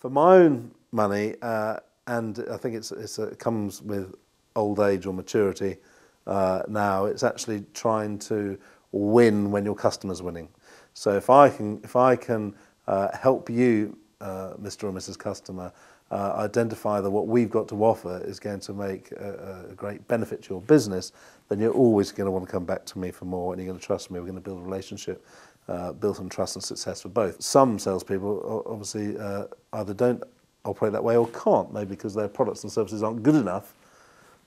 For my own money, and I think it comes with old age or maturity now, it's actually trying to win when your customer's winning. So if I can help you, Mr. or Mrs. Customer, identify that what we've got to offer is going to make a great benefit to your business, then you're always going to want to come back to me for more, and you're going to trust me. We're going to build a relationship built on trust and success for both. Some salespeople obviously either don't operate that way or can't, maybe because their products and services aren't good enough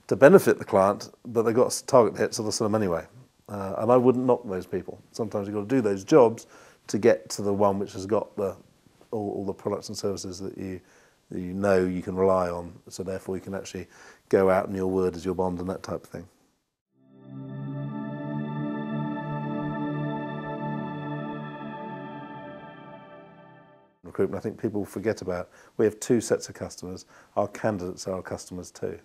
to benefit the client, but they've got a target hit, so they'll sell them anyway. And I wouldn't knock those people. Sometimes you've got to do those jobs to get to the one which has got all the products and services that you know you can rely on, so therefore you can actually go out and your word is your bond and that type of thing. Recruitment, I think people forget about, we have two sets of customers. Our candidates are our customers too.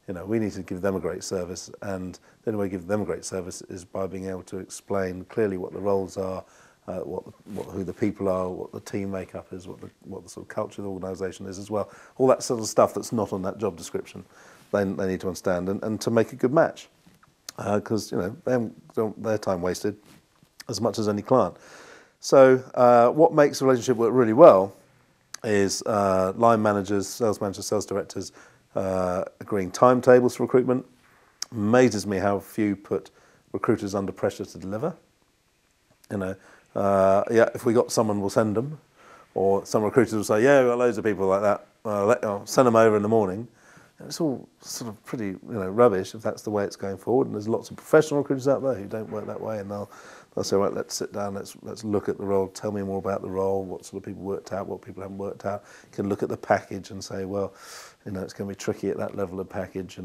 You know, we need to give them a great service, and the only way to give them a great service is by being able to explain clearly what the roles are, who the people are, what the team makeup is, what the sort of culture of the organisation is as well. All that sort of stuff that's not on that job description, they need to understand, and to make a good match, because you know they haven't their time wasted as much as any client. So what makes a relationship work really well is line managers, sales directors agreeing timetables for recruitment. Amazes me how few put recruiters under pressure to deliver. You know, yeah, if we got someone, we'll send them. Or some recruiters will say, yeah, we've got loads of people like that. Send them over in the morning. And it's all sort of pretty, rubbish if that's the way it's going forward. And there's lots of professional recruiters out there who don't work that way, and they'll say, right, let's sit down, let's look at the role, tell me more about the role, what sort of people worked out, what people haven't worked out. You can look at the package and say, well, it's going to be tricky at that level of package.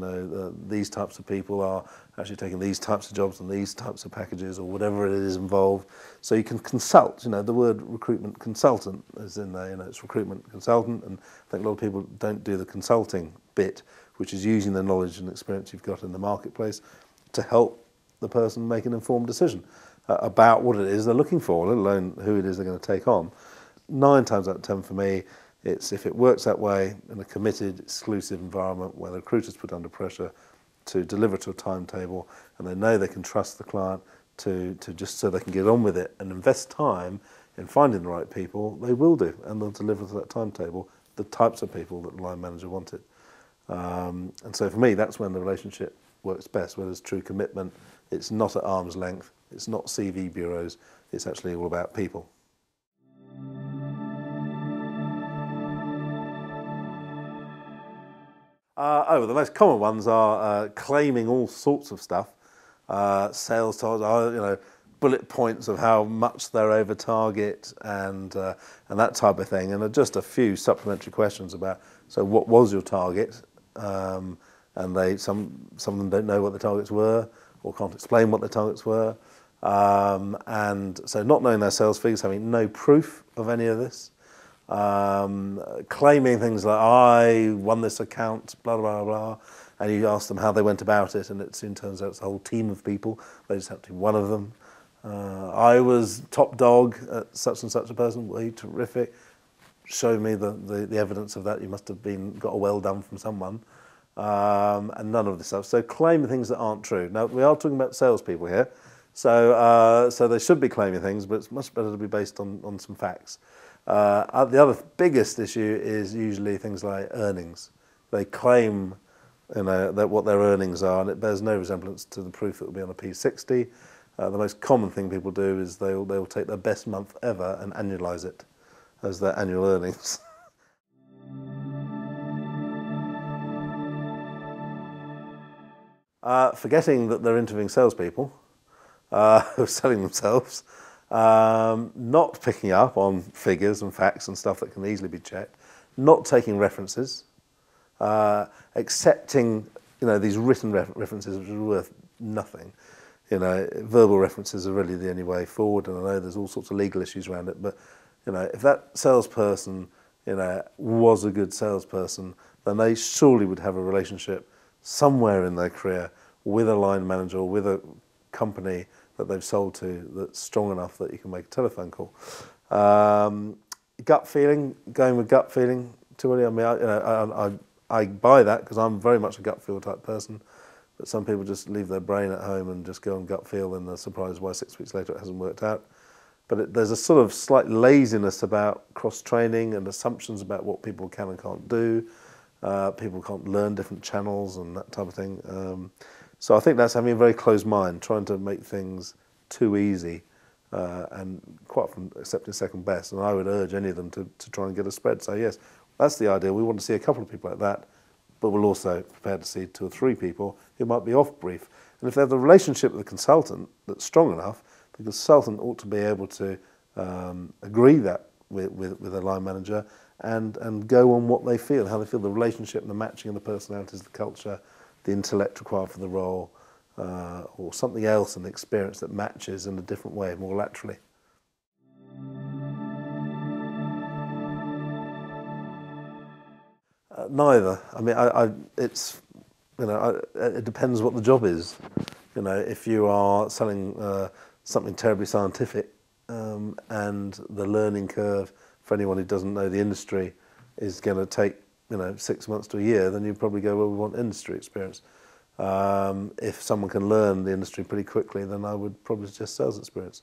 These types of people are actually taking these types of jobs and these types of packages, or whatever it is involved. So you can consult. The word recruitment consultant is in there. It's recruitment consultant, and I think a lot of people don't do the consulting bit, which is using the knowledge and experience you've got in the marketplace to help the person make an informed decision about what it is they're looking for, let alone who it is they're going to take on. 9 times out of 10 for me, it's if it works that way in a committed, exclusive environment where the recruiter's put under pressure to deliver to a timetable, and they know they can trust the client to just so they can get on with it and invest time in finding the right people, they will do, and they'll deliver to that timetable the types of people that the line manager wanted. And so for me, that's when the relationship works best, where there's true commitment. It's not at arm's length, it's not CV bureaus, it's actually all about people. The most common ones are claiming all sorts of stuff, sales targets, bullet points of how much they're over target, and that type of thing, and just a few supplementary questions about, so what was your target? And some of them don't know what the targets were, or can't explain what the targets were, and so not knowing their sales figures, having no proof of any of this. Claiming things like, I won this account, blah, blah, blah, and you ask them how they went about it, and it soon turns out it's a whole team of people, they just have to be one of them. I was top dog at such and such a person, well, terrific, show me the evidence of that, you must have got a well done from someone, and none of this stuff. So claiming things that aren't true. Now, we are talking about salespeople here, so they should be claiming things, but it's much better to be based on some facts. The other biggest issue is usually things like earnings. They claim, that what their earnings are, and it bears no resemblance to the proof that will be on a P60. The most common thing people do is they'll take their best month ever and annualise it as their annual earnings. Forgetting that they're interviewing salespeople who are selling themselves. Not picking up on figures and facts and stuff that can easily be checked, not taking references, accepting these written references which are worth nothing. Verbal references are really the only way forward, and I know there's all sorts of legal issues around it, but if that salesperson was a good salesperson, then they surely would have a relationship somewhere in their career with a line manager or with a company that they've sold to that's strong enough that you can make a telephone call. gut feeling, going with gut feeling too early. I mean, I buy that because I'm very much a gut feel type person. But some people just leave their brain at home and just go on gut feel, and they're surprised why 6 weeks later it hasn't worked out. But there's a sort of slight laziness about cross-training and assumptions about what people can and can't do. People can't learn different channels and that type of thing. So I think that's having a very closed mind, trying to make things too easy and quite often accepting second best. And I would urge any of them to try and get a spread. So yes, that's the ideal. We want to see a couple of people like that, but we'll also prepare to see 2 or 3 people who might be off brief. And if they have the relationship with the consultant that's strong enough, the consultant ought to be able to agree that with a line manager and go on what they feel, how they feel, the relationship and the matching of the personalities, the culture, the intellect required for the role, or something else in the experience that matches in a different way, more laterally. Neither. I mean, it's, it depends what the job is. If you are selling something terribly scientific and the learning curve for anyone who doesn't know the industry is going to take 6 months to a year, then you probably go, well, we want industry experience. If someone can learn the industry pretty quickly, then I would probably suggest sales experience.